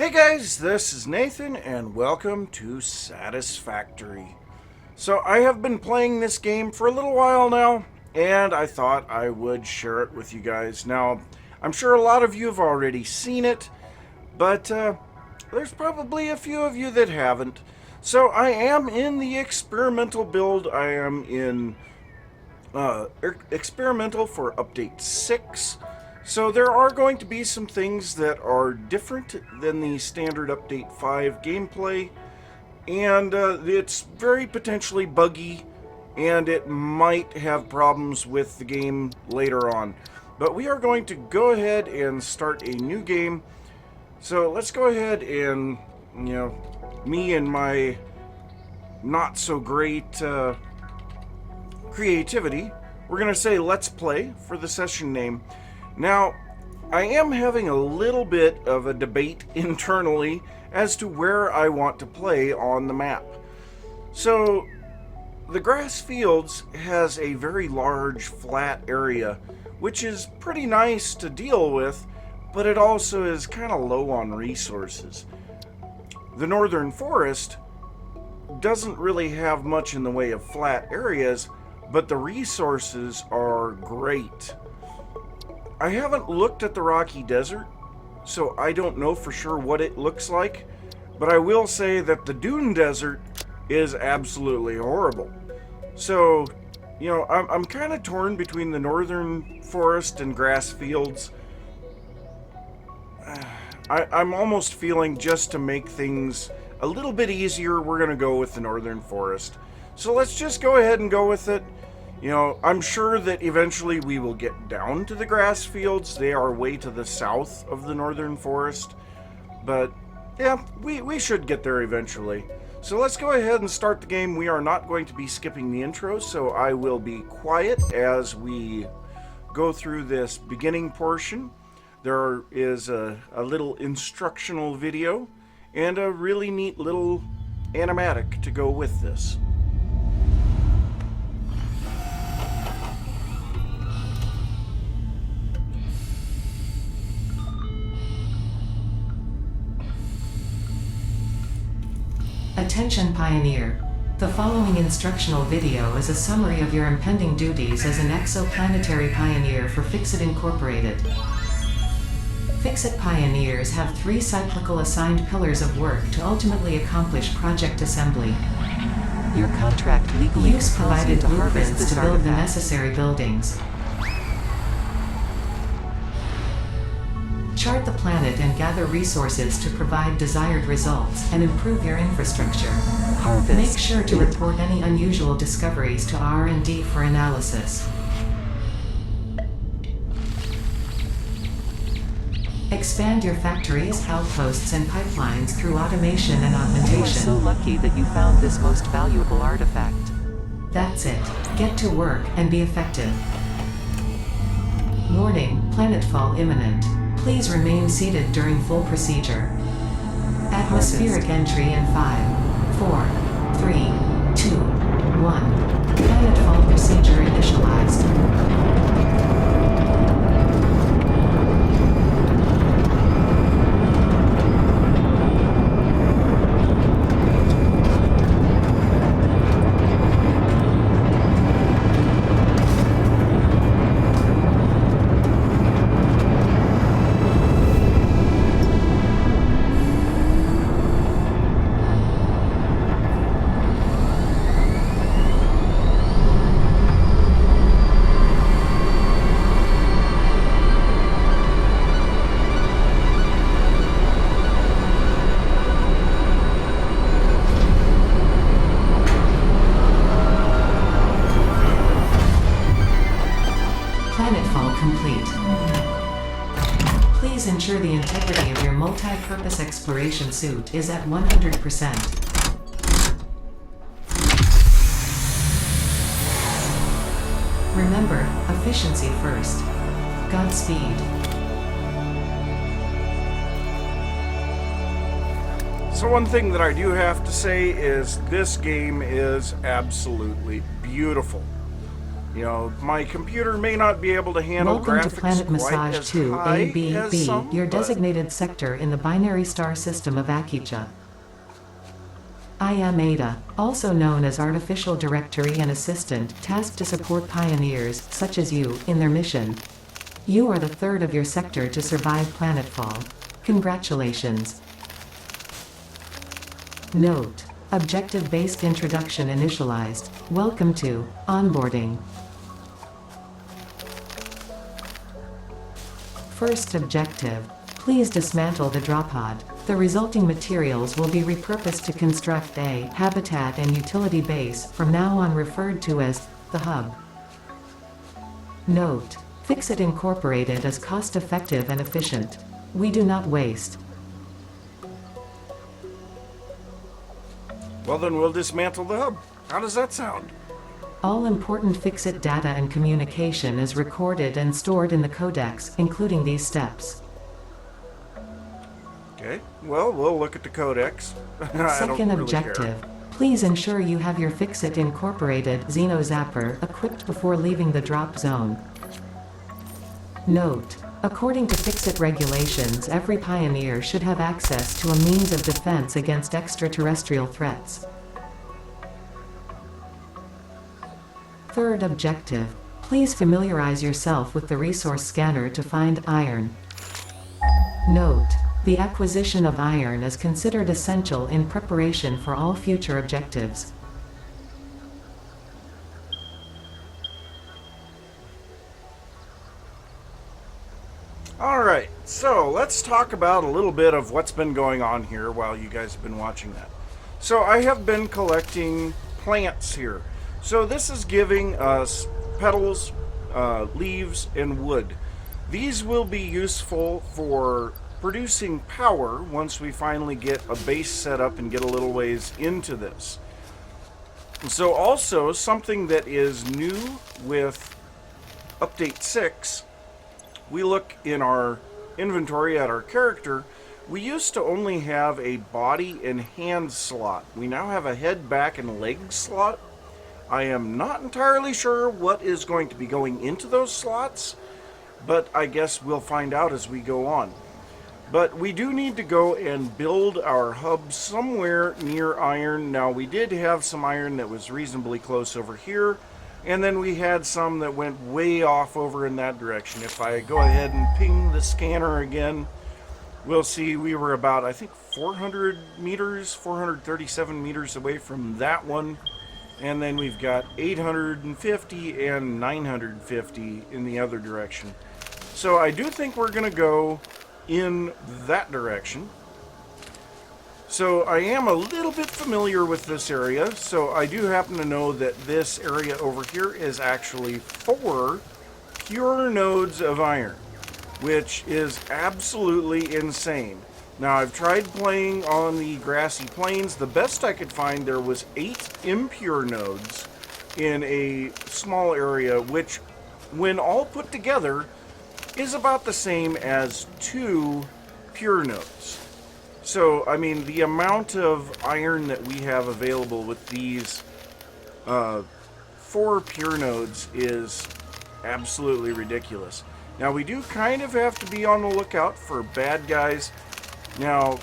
Hey guys, this is Nathan and welcome to Satisfactory. So I have been playing this game for a little while now and I thought I would share it with you guys. Now, I'm sure a lot of you have already seen it, but there's probably a few of you that haven't. So I am in the experimental build. I am in experimental for update 6. So there are going to be some things that are different than the standard update 5 gameplay, and it's very potentially buggy, and it might have problems with the game later on. But we are going to go ahead and start a new game. So let's go ahead and, me and my not so great creativity, we're going to say let's play for the session name. Now, I am having a little bit of a debate internally as to where I want to play on the map. So, the grass fields has a very large flat area, which is pretty nice to deal with, but it also is kind of low on resources. The northern forest doesn't really have much in the way of flat areas, but the resources are great. I haven't looked at the Rocky Desert, so I don't know for sure what it looks like, but I will say that the Dune Desert is absolutely horrible. So, I'm kind of torn between the northern forest and grass fields. I'm almost feeling, just to make things a little bit easier, we're going to go with the northern forest. So let's just go ahead and go with it. I'm sure that eventually we will get down to the grass fields. They are way to the south of the northern forest. But, yeah, we should get there eventually. So let's go ahead and start the game. We are not going to be skipping the intro, so I will be quiet as we go through this beginning portion. There is a little instructional video and a really neat little animatic to go with this. Attention Pioneer. The following instructional video is a summary of your impending duties as an exoplanetary pioneer for Fixit Incorporated. Fixit Pioneers have 3 cyclical assigned pillars of work to ultimately accomplish project assembly. Your contract legally Use provided to harvest blueprints this to build the artifact. necessary buildings. Chart the planet and gather resources to provide desired results and improve your infrastructure. Harvest Make sure to it. report any unusual discoveries to R&D for analysis. Expand your factories, outposts, and pipelines through automation and You are so augmentation. lucky that you found this most valuable artifact. That's it. Get to work and be effective. Warning, planetfall imminent. Please remain seated during full procedure. Atmospheric entry in 5, 4, 3, 2, 1. Planetfall procedure initialized. Planetfall complete. Please ensure the integrity of your multi-purpose exploration suit is at 100%. Remember, efficiency first. Godspeed. So one thing that I do have to say is this game is absolutely beautiful. You know, my computer may not be able to handle Welcome to graphics Planet quite Massage as 2 high ABB, as some, your but- designated sector in the binary star system of Akicha. I am Ada, also known as Artificial Directory and Assistant, tasked to support pioneers, such as you, in their mission. You are the third of your sector to survive planetfall. Congratulations. Note: Objective-based introduction initialized. Welcome to Onboarding. First objective: please dismantle the drop pod. The resulting materials will be repurposed to construct a habitat and utility base, from now on referred to as the hub. Note: Fixit Incorporated is cost-effective and efficient. We do not waste. Well, then we'll dismantle the hub. How does that sound? All important Fixit data and communication is recorded and stored in the codex, including these steps. Okay, well, we'll look at the codex. I don't Second really objective: care. please ensure you have your Fixit Incorporated Xenozapper equipped before leaving the drop zone. Note: according to Fixit regulations, every pioneer should have access to a means of defense against extraterrestrial threats. Third objective: please familiarize yourself with the resource scanner to find iron. Note: the acquisition of iron is considered essential in preparation for all future objectives. Alright, so let's talk about a little bit of what's been going on here while you guys have been watching that. So I have been collecting plants here. So this is giving us petals, leaves, and wood. These will be useful for producing power once we finally get a base set up and get a little ways into this. So also, something that is new with Update 6, we look in our inventory at our character. We used to only have a body and hand slot. We now have a head, back, and leg slot. I am not entirely sure what is going to be going into those slots, but I guess we'll find out as we go on. But we do need to go and build our hub somewhere near iron. Now, we did have some iron that was reasonably close over here, and then we had some that went way off over in that direction. If I go ahead and ping the scanner again, we'll see we were about, I think, 400 meters, 437 meters away from that one. And then we've got 850 and 950 in the other direction. So I do think we're going to go in that direction. So I am a little bit familiar with this area, so I do happen to know that this area over here is actually 4 pure nodes of iron, which is absolutely insane. Now, I've tried playing on the grassy plains. The best I could find, there was 8 impure nodes in a small area, which, when all put together, is about the same as 2 pure nodes. So, I mean, the amount of iron that we have available with these 4 pure nodes is absolutely ridiculous. Now, we do kind of have to be on the lookout for bad guys. Now,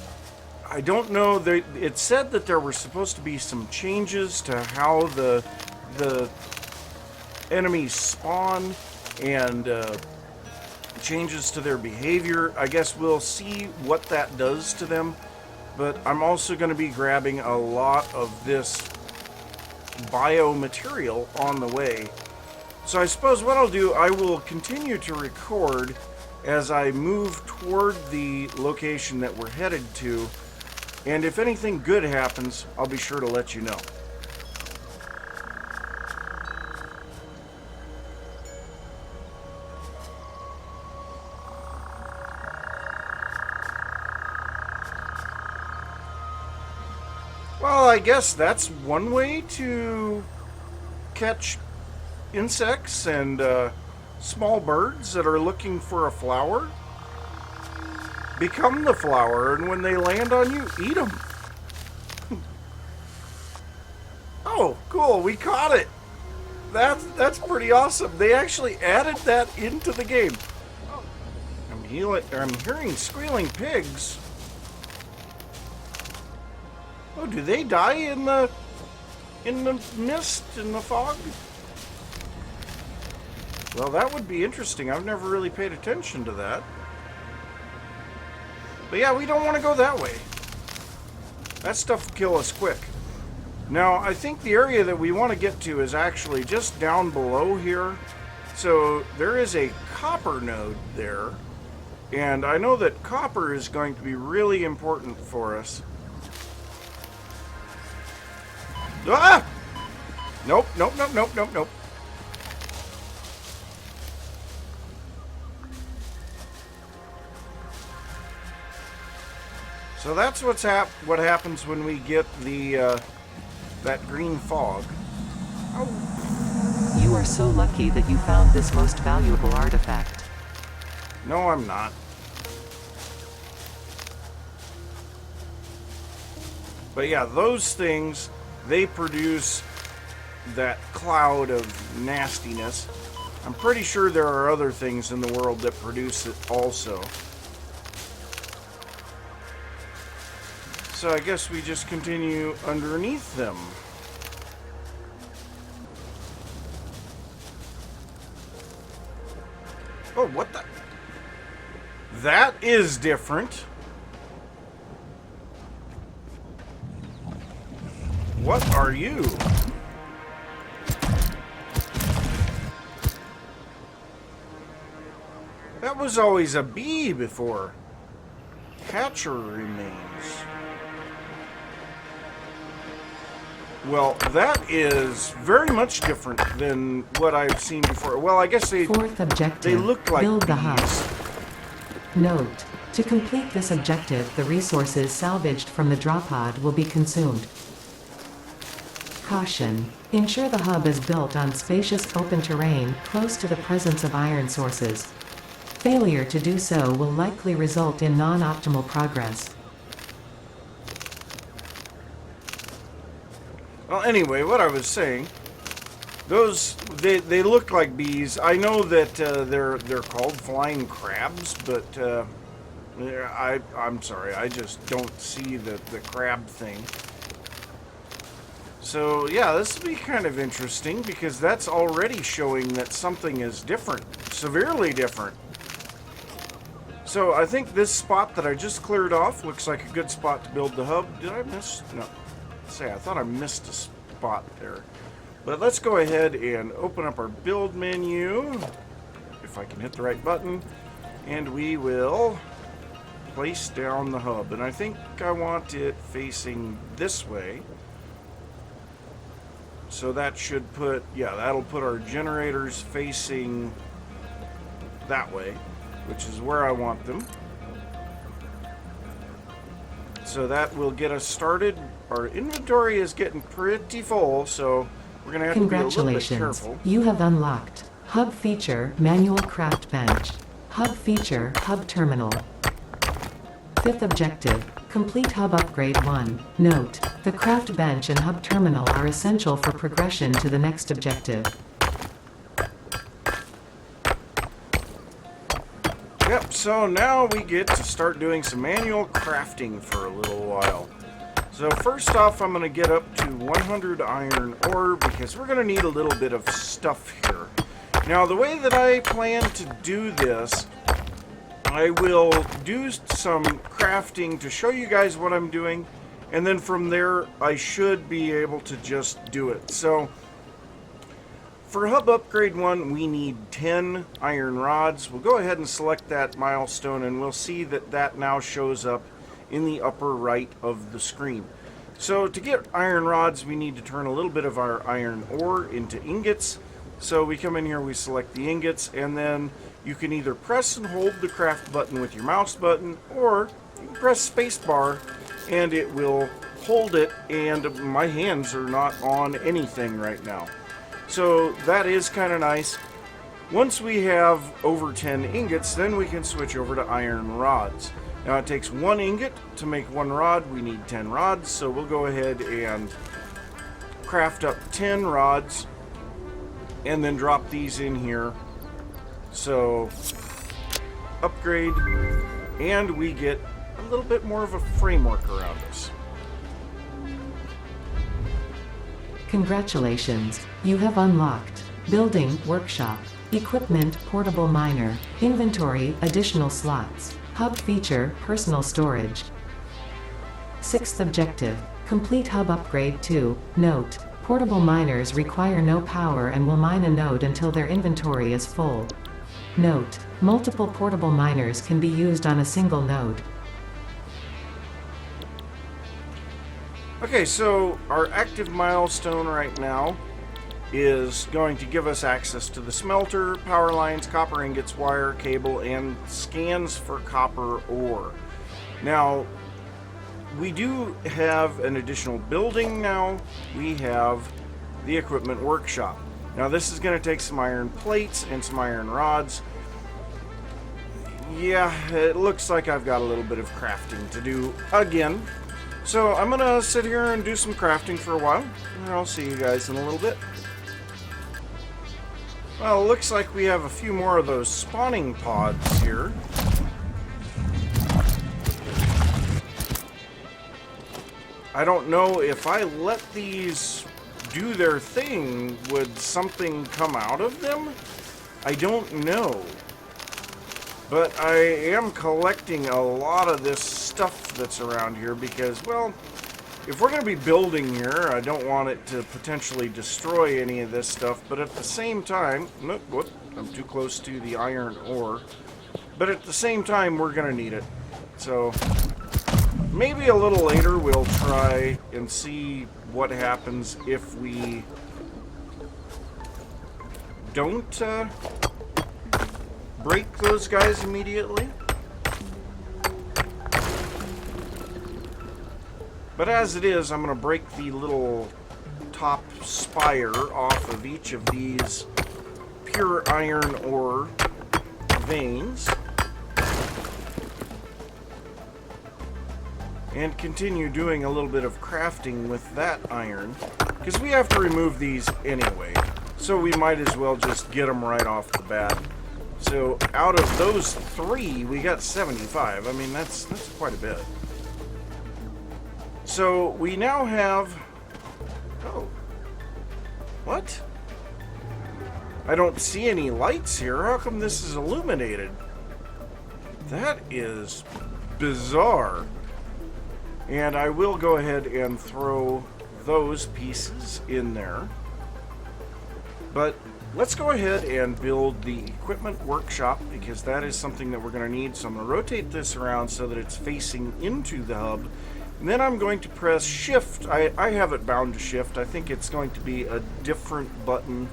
I don't know, it said that there were supposed to be some changes to how the enemies spawn and changes to their behavior. I guess we'll see what that does to them, but I'm also going to be grabbing a lot of this biomaterial on the way. So I suppose what I'll do, I will continue to record as I move toward the location that we're headed to, and if anything good happens, I'll be sure to let you know. Well, I guess that's one way to catch insects and small birds that are looking for a flower. Become the flower, and when they land on you, eat them. Oh, cool, we caught it. That's pretty awesome. They actually added that into the game. I'm hearing squealing pigs. Oh, do they die in the mist, in the fog? Well, that would be interesting. I've never really paid attention to that. But yeah, we don't want to go that way. That stuff will kill us quick. Now, I think the area that we want to get to is actually just down below here. So there is a copper node there. And I know that copper is going to be really important for us. Ah! Nope, nope, nope, nope, nope, nope. So that's what happens when we get the that green fog. Oh. You are so lucky that you found this most valuable artifact. No, I'm not. But yeah, those things, they produce that cloud of nastiness. I'm pretty sure there are other things in the world that produce it also. So I guess we just continue underneath them. Oh, what the? That is different. What are you? That was always a bee before. Hatcher remains. Well, that is very much different than what I've seen before. Well, I guess Fourth objective. they look like build the bees. hub. Note: to complete this objective, the resources salvaged from the drop pod will be consumed. Caution: ensure the hub is built on spacious open terrain close to the presence of iron sources. Failure to do so will likely result in non-optimal progress. Well, anyway, what I was saying, they look like bees. I know that they're called flying crabs, but I'm sorry, I just don't see the crab thing. So yeah, this will be kind of interesting because that's already showing that something is different, severely different. So I think this spot that I just cleared off looks like a good spot to build the hub. Did I miss? No. Say, I thought I missed a spot there. But let's go ahead and open up our build menu, if I can hit the right button, and we will place down the hub. And I think I want it facing this way. So that should put, yeah, that'll put our generators facing that way, which is where I want them. So that will get us started. Our inventory is getting pretty full, so we're going to have to be a little bit careful. You have unlocked Hub Feature Manual Craft Bench. Hub Feature Hub Terminal. Fifth objective: complete Hub Upgrade 1. Note: the Craft Bench and Hub Terminal are essential for progression to the next objective. Yep, so now we get to start doing some manual crafting for a little while. So first off, I'm going to get up to 100 iron ore because we're going to need a little bit of stuff here. Now, the way that I plan to do this, I will do some crafting to show you guys what I'm doing, and then from there, I should be able to just do it. So for Hub Upgrade 1, we need 10 iron rods. We'll go ahead and select that milestone, and we'll see that that now shows up in the upper right of the screen. So to get iron rods, we need to turn a little bit of our iron ore into ingots. So we come in here, we select the ingots, and then you can either press and hold the craft button with your mouse button, or you can press spacebar and it will hold it, and my hands are not on anything right now. So that is kind of nice. Once we have over 10 ingots, then we can switch over to iron rods. Now it takes 1 ingot to make 1 rod. We need 10 rods, so we'll go ahead and craft up 10 rods. and then drop these in here. So, upgrade, and we get a little bit more of a framework around us. Congratulations, you have unlocked Building Workshop, Equipment Portable Miner, Inventory Additional Slots, Hub Feature Personal Storage. 6th objective, complete hub upgrade 2. Note, portable miners require no power and will mine a node until their inventory is full. Note, multiple portable miners can be used on a single node. Okay, so our active milestone right now is going to give us access to the smelter, power lines, copper ingots, wire, cable, and scans for copper ore. Now, we do have an additional building now. We have the equipment workshop. Now, this is going to take some iron plates and some iron rods. Yeah, it looks like I've got a little bit of crafting to do again. So I'm going to sit here and do some crafting for a while, and I'll see you guys in a little bit. Well, it looks like we have a few more of those spawning pods here. I don't know if I let these do their thing, would something come out of them? I don't know. But I am collecting a lot of this stuff that's around here because, well, if we're going to be building here, I don't want it to potentially destroy any of this stuff. But at the same time, nope, whoop, I'm too close to the iron ore. But at the same time, we're going to need it. So maybe a little later we'll try and see what happens if we don't break those guys immediately. But as it is, I'm going to break the little top spire off of each of these pure iron ore veins. And continue doing a little bit of crafting with that iron. Because we have to remove these anyway. So we might as well just get them right off the bat. So out of those 3, we got 75. I mean, that's quite a bit. So we now have... Oh. What? I don't see any lights here. How come this is illuminated? That is bizarre. And I will go ahead and throw those pieces in there. But let's go ahead and build the equipment workshop because that is something that we're going to need. So I'm going to rotate this around so that it's facing into the hub. And then I'm going to press shift. I have it bound to shift. I think it's going to be a different button.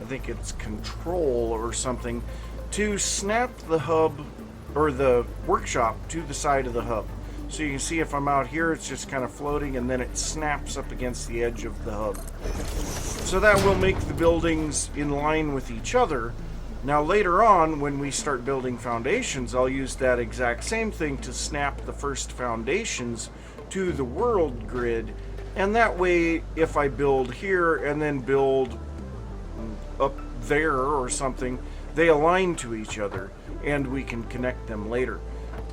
I think it's control or something to snap the hub or the workshop to the side of the hub. So you can see if I'm out here, it's just kind of floating, and then it snaps up against the edge of the hub. So that will make the buildings in line with each other. Now later on, when we start building foundations, I'll use that exact same thing to snap the first foundations to the world grid. And that way, if I build here and then build up there or something, they align to each other, and we can connect them later.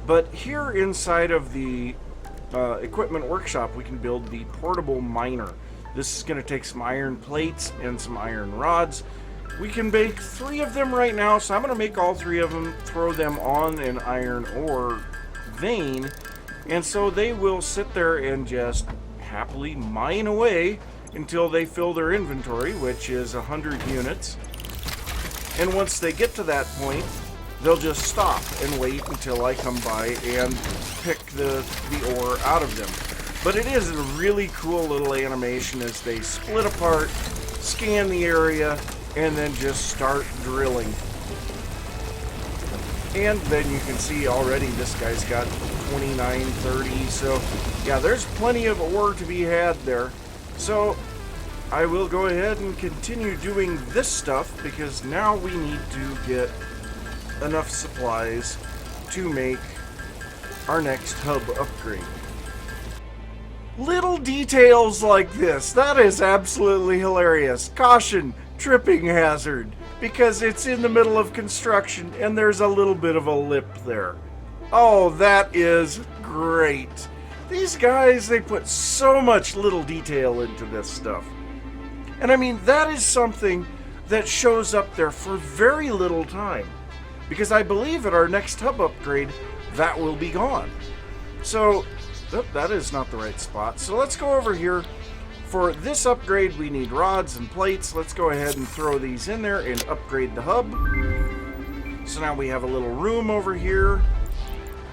But here inside of the equipment workshop, we can build the portable miner. This is going to take some iron plates and some iron rods. We can make 3 of them right now, so I'm going to make all 3 of them, throw them on an iron ore vein, and so they will sit there and just happily mine away until they fill their inventory, which is 100 units. And once they get to that point, they'll just stop and wait until I come by and pick the ore out of them. But it is a really cool little animation as they split apart, scan the area, and then just start drilling. And then you can see already this guy's got 29, 30, so yeah, there's plenty of ore to be had there. So I will go ahead and continue doing this stuff because now we need to get enough supplies to make our next hub upgrade. Little details like this, that is absolutely hilarious. Caution, tripping hazard because it's in the middle of construction and there's a little bit of a lip there. Oh, that is great. These guys, they put so much little detail into this stuff. And I mean, that is something that shows up there for very little time. Because I believe at our next hub upgrade, that will be gone. So, that is not the right spot. So let's go over here. For this upgrade, we need rods and plates. Let's go ahead and throw these in there and upgrade the hub. So now we have a little room over here.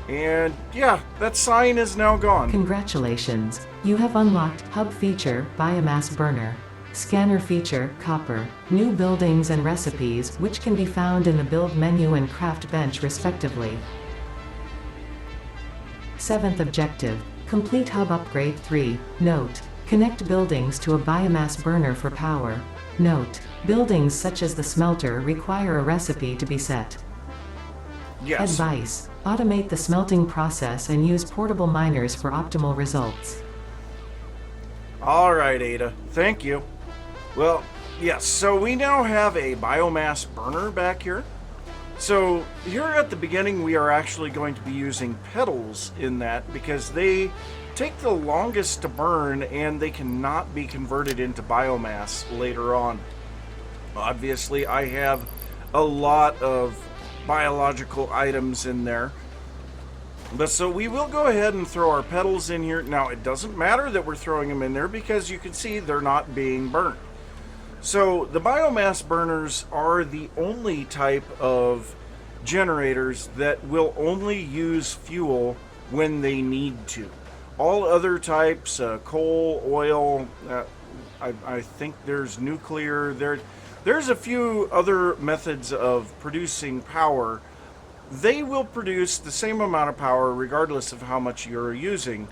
And yeah, that sign is now gone. Congratulations. You have unlocked Hub Feature, Biomass Burner. Scanner Feature, Copper. New Buildings and Recipes, which can be found in the Build menu and Craft bench respectively. 7th Objective. Complete Hub Upgrade 3. Note. Connect buildings to a biomass burner for power. Note. Buildings such as the smelter require a recipe to be set. Yes. Advice. Automate the smelting process and use portable miners for optimal results. All right, Ada. Thank you. Well, yes, so we now have a biomass burner back here. So here at the beginning, we are actually going to be using petals in that because they take the longest to burn and they cannot be converted into biomass later on. Obviously, I have a lot of biological items in there. But so we will go ahead and throw our petals in here. Now, it doesn't matter that we're throwing them in there because you can see they're not being burnt. So the biomass burners are the only type of generators that will only use fuel when they need to. All other types, coal, oil, I think there's nuclear, there's a few other methods of producing power. They will produce the same amount of power regardless of how much you're using,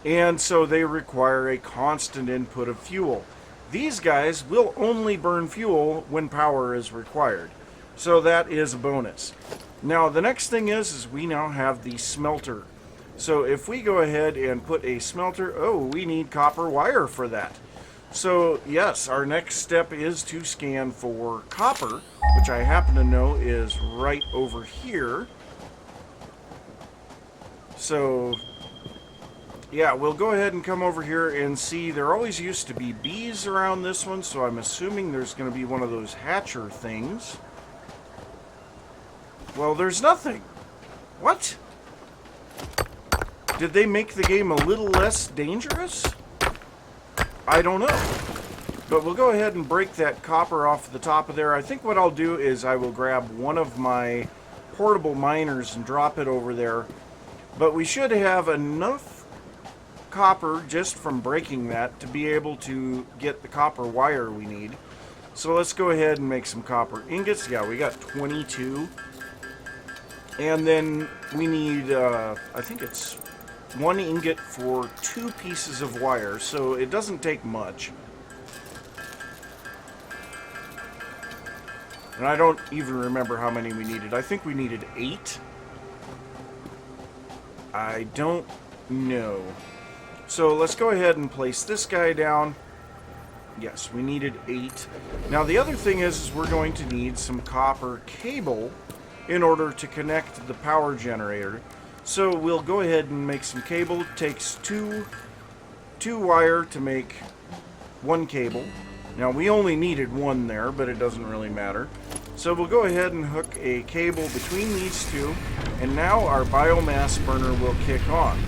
and so they require a constant input of fuel. These guys will only burn fuel when power is required, so that is a bonus. Now the next thing is we now have the smelter. So if we go ahead and put a smelter, we need copper wire for that. So yes, our next step is to scan for copper, which I happen to know is right over here. So yeah, we'll go ahead and come over here and see. There always used to be bees around this one, so I'm assuming there's going to be one of those hatcher things. Well, there's nothing. What? Did they make the game a little less dangerous? I don't know. But we'll go ahead and break that copper off the top of there. I think what I'll do is I will grab one of my portable miners and drop it over there. But we should have enough copper just from breaking that to be able to get the copper wire we need. So let's go ahead and make some copper ingots. Yeah, we got 22. And then we need, I think it's 1 ingot for 2 pieces of wire, so it doesn't take much. And I don't even remember how many we needed. I think we needed 8. I don't know. So let's go ahead and place this guy down. Yes, we needed 8. Now the other thing is we're going to need some copper cable in order to connect the power generator. So we'll go ahead and make some cable. It takes two wire to make 1 cable. Now we only needed 1 there, but it doesn't really matter. So we'll go ahead and hook a cable between these 2, and now our biomass burner will kick on.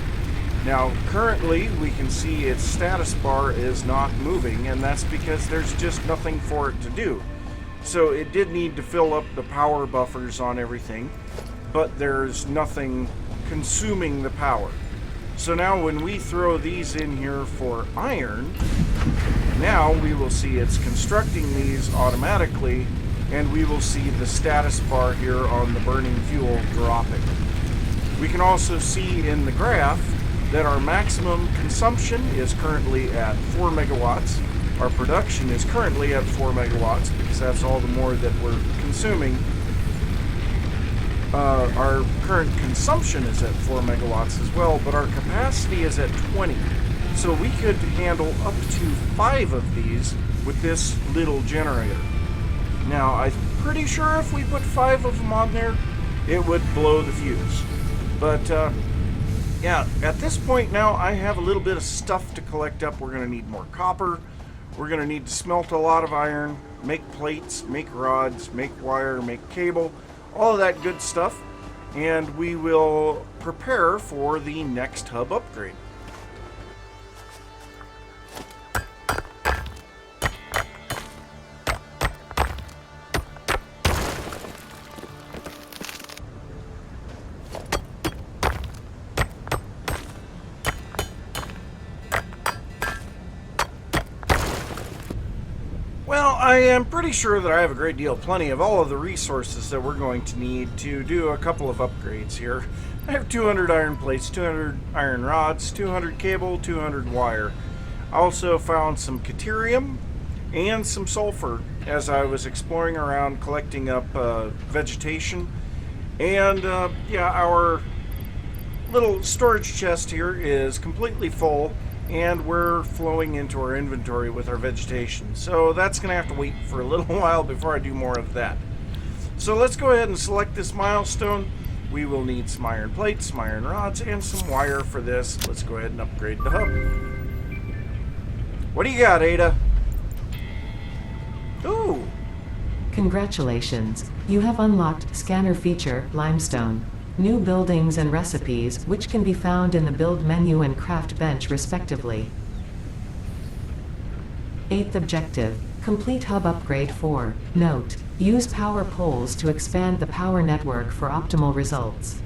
Now currently we can see its status bar is not moving, and that's because there's just nothing for it to do. So it did need to fill up the power buffers on everything, but there's nothing consuming the power. So now when we throw these in here for iron, now we will see it's constructing these automatically, and we will see the status bar here on the burning fuel dropping. We can also see in the graph that our maximum consumption is currently at 4 megawatts. Our production is currently at 4 megawatts because that's all the more that we're consuming. Our current consumption is at 4 megawatts as well, but our capacity is at 20. So we could handle up to 5 of these with this little generator. Now, I'm pretty sure if we put 5 of them on there, it would blow the fuse. But, yeah, at this point now, I have a little bit of stuff to collect up. We're going to need more copper. We're going to need to smelt a lot of iron, make plates, make rods, make wire, make cable, all of that good stuff. And we will prepare for the next hub upgrade. Well, I am pretty sure that I have a great deal, plenty of all of the resources that we're going to need to do a couple of upgrades here. I have 200 iron plates, 200 iron rods, 200 cable, 200 wire. I also found some caterium and some sulfur as I was exploring around collecting up vegetation. And yeah, our little storage chest here is completely full, and we're flowing into our inventory with our vegetation. So that's going to have to wait for a little while before I do more of that. So let's go ahead and select this milestone. We will need some iron plates, some iron rods, and some wire for this. Let's go ahead and upgrade the hub. What do you got, Ada? Ooh. Congratulations, you have unlocked Scanner Feature, Limestone. New buildings and recipes, which can be found in the Build menu and Craft bench respectively. 8th objective, complete hub upgrade 4. Note, use power poles to expand the power network for optimal results.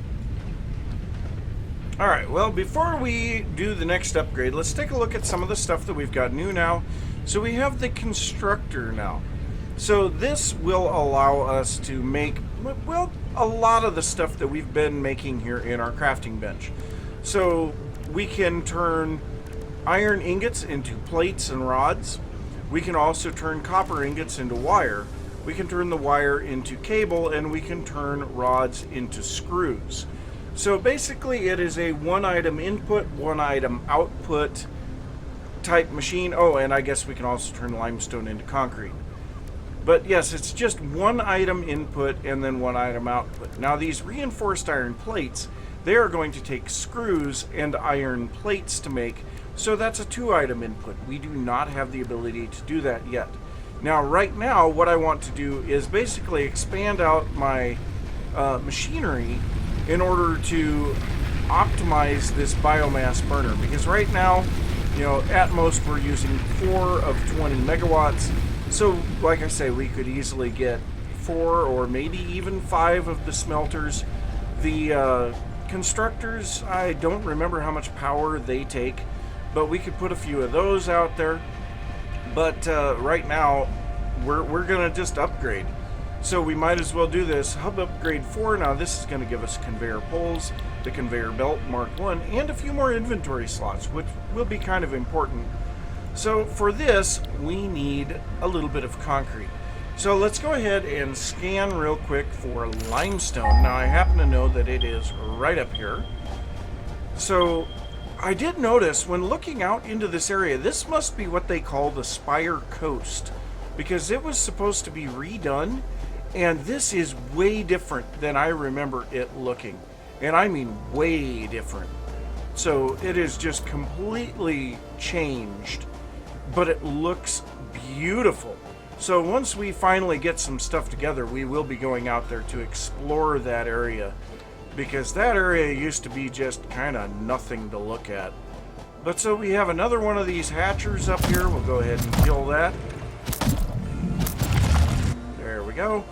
Alright, well, before we do the next upgrade, let's take a look at some of the stuff that we've got new now. So we have the Constructor now. So this will allow us to make, well, a lot of the stuff that we've been making here in our crafting bench. So we can turn iron ingots into plates and rods. We can also turn copper ingots into wire. We can turn the wire into cable, and we can turn rods into screws. So basically it is a one item input, one item output type machine. Oh, and I guess we can also turn limestone into concrete. But yes, it's just one item input and then one item output. Now these reinforced iron plates, they are going to take screws and iron plates to make, so that's a 2-item input. We do not have the ability to do that yet. Now right now what I want to do is basically expand out my machinery in order to optimize this biomass burner, because right now, you know, at most we're using 4 of 20 megawatts. So, like I say, we could easily get 4 or maybe even 5 of the smelters. The constructors, I don't remember how much power they take, but we could put a few of those out there. But right now, we're going to just upgrade. So we might as well do this. Hub upgrade 4. Now this is going to give us conveyor poles, the conveyor belt Mark 1, and a few more inventory slots, which will be kind of important. So for this, we need a little bit of concrete. So let's go ahead and scan real quick for limestone. Now I happen to know that it is right up here. So I did notice when looking out into this area, this must be what they call the Spire Coast, because it was supposed to be redone, and this is way different than I remember it looking. And I mean way different. So it is just completely changed, but it looks beautiful. So once we finally get some stuff together, we will be going out there to explore that area, because that area used to be just kind of nothing to look at. But so we have another one of these hatchers up here. We'll go ahead and kill that. There we go.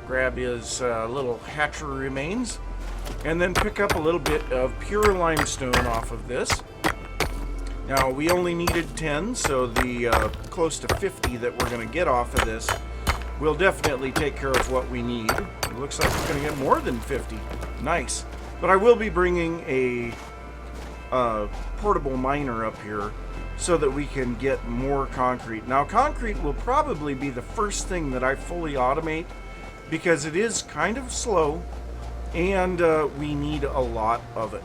Grab his little hatcher remains, and then pick up a little bit of pure limestone off of this. Now, we only needed 10, so the close to 50 that we're going to get off of this will definitely take care of what we need. It looks like we're going to get more than 50. Nice. But I will be bringing a portable miner up here so that we can get more concrete. Now, concrete will probably be the first thing that I fully automate, because it is kind of slow, and we need a lot of it.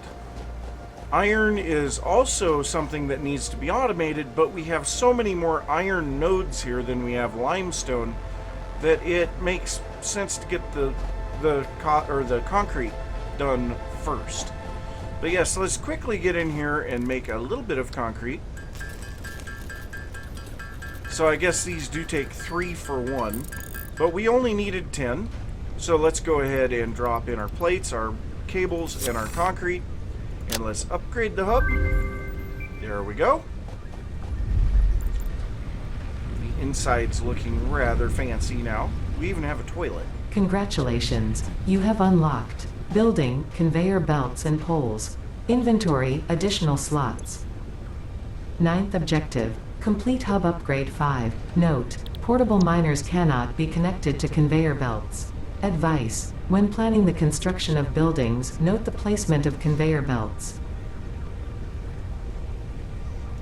Iron is also something that needs to be automated, but we have so many more iron nodes here than we have limestone that it makes sense to get the concrete done first. But yes, let's quickly get in here and make a little bit of concrete. So I guess these do take 3 for 1, but we only needed 10. So let's go ahead and drop in our plates, our cables, and our concrete, and let's upgrade the hub. There we go. The inside's looking rather fancy now. We even have a toilet. Congratulations, you have unlocked building, conveyor belts and poles. Inventory, additional slots. 9th objective, complete hub upgrade 5. Note, portable miners cannot be connected to conveyor belts. Advice, when planning the construction of buildings, note the placement of conveyor belts.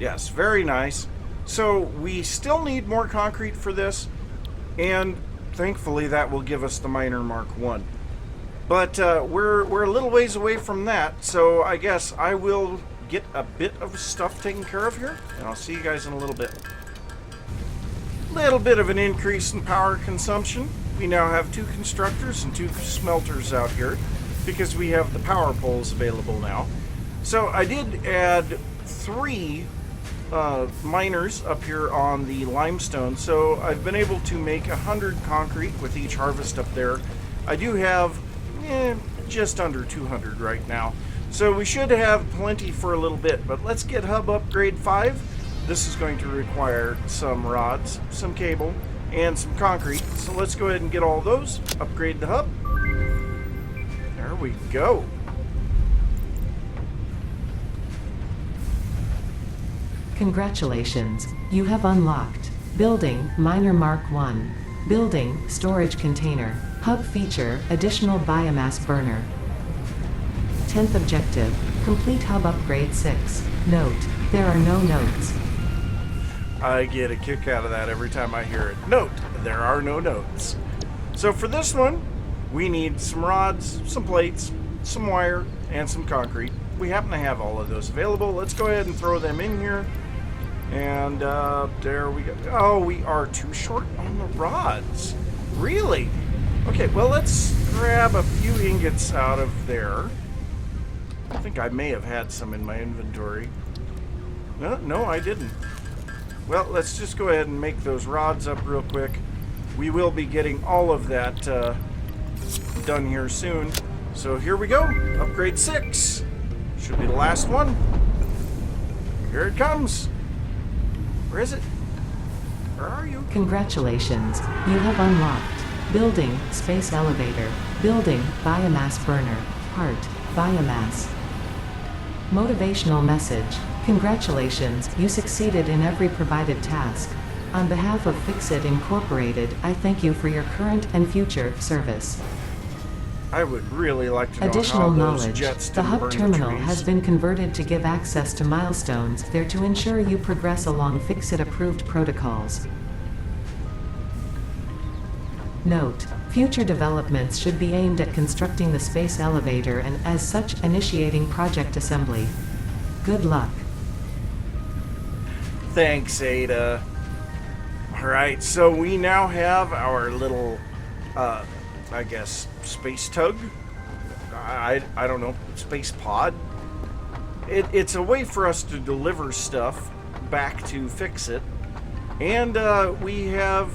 Yes, very nice. So we still need more concrete for this, and thankfully that will give us the miner Mark 1. But we're a little ways away from that, so I guess I will get a bit of stuff taken care of here, and I'll see you guys in a little bit. Little bit of an increase in power consumption. We now have 2 constructors and 2 smelters out here because we have the power poles available now. So I did add 3 miners up here on the limestone, so I've been able to make 100 concrete with each harvest up there. I do have just under 200 right now, so we should have plenty for a little bit. But let's get hub upgrade 5. This is going to require some rods, some cable, and some concrete, so let's go ahead and get all those. Upgrade the hub. There we go. Congratulations, you have unlocked building, miner Mark 1. Building, storage container. Hub feature, additional biomass burner. 10th objective, complete hub upgrade 6. Note, there are no notes. I get a kick out of that every time I hear it. Note, there are no notes. So for this one, we need some rods, some plates, some wire, and some concrete. We happen to have all of those available. Let's go ahead and throw them in here. And there we go. Oh, we are too short on the rods. Really? Okay, well, let's grab a few ingots out of there. I think I may have had some in my inventory. No, I didn't. Well, let's just go ahead and make those rods up real quick. We will be getting all of that done here soon. So here we go. Upgrade 6. Should be the last one. Here it comes. Where is it? Where are you? Congratulations, you have unlocked building, space elevator. Building, biomass burner. Part, biomass. Motivational message. Congratulations, you succeeded in every provided task. On behalf of Fixit Incorporated, I thank you for your current and future service. I would really like to know Additional how those knowledge. jets The didn't hub burn the terminal trees. has been converted to give access to milestones there to ensure you progress along Fixit-approved protocols. Note, future developments should be aimed at constructing the space elevator and, as such, initiating project assembly. Good luck. Thanks, Ada. Alright, so we now have our little, I guess, space tug? I don't know, space pod? It's a way for us to deliver stuff back to Fixit. And we have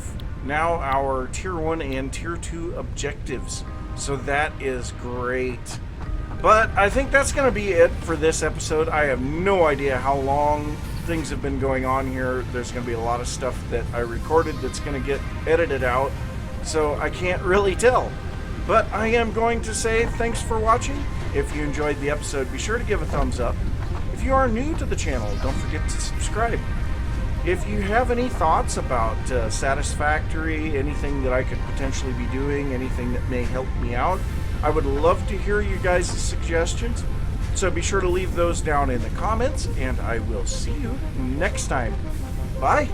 now our Tier 1 and Tier 2 objectives. So that is great. But I think that's going to be it for this episode. I have no idea how long things have been going on here. There's going to be a lot of stuff that I recorded that's going to get edited out. So I can't really tell. But I am going to say thanks for watching. If you enjoyed the episode, be sure to give a thumbs up. If you are new to the channel, don't forget to subscribe. If you have any thoughts about Satisfactory, anything that I could potentially be doing, anything that may help me out, I would love to hear you guys' suggestions. So be sure to leave those down in the comments, and I will see you next time. Bye!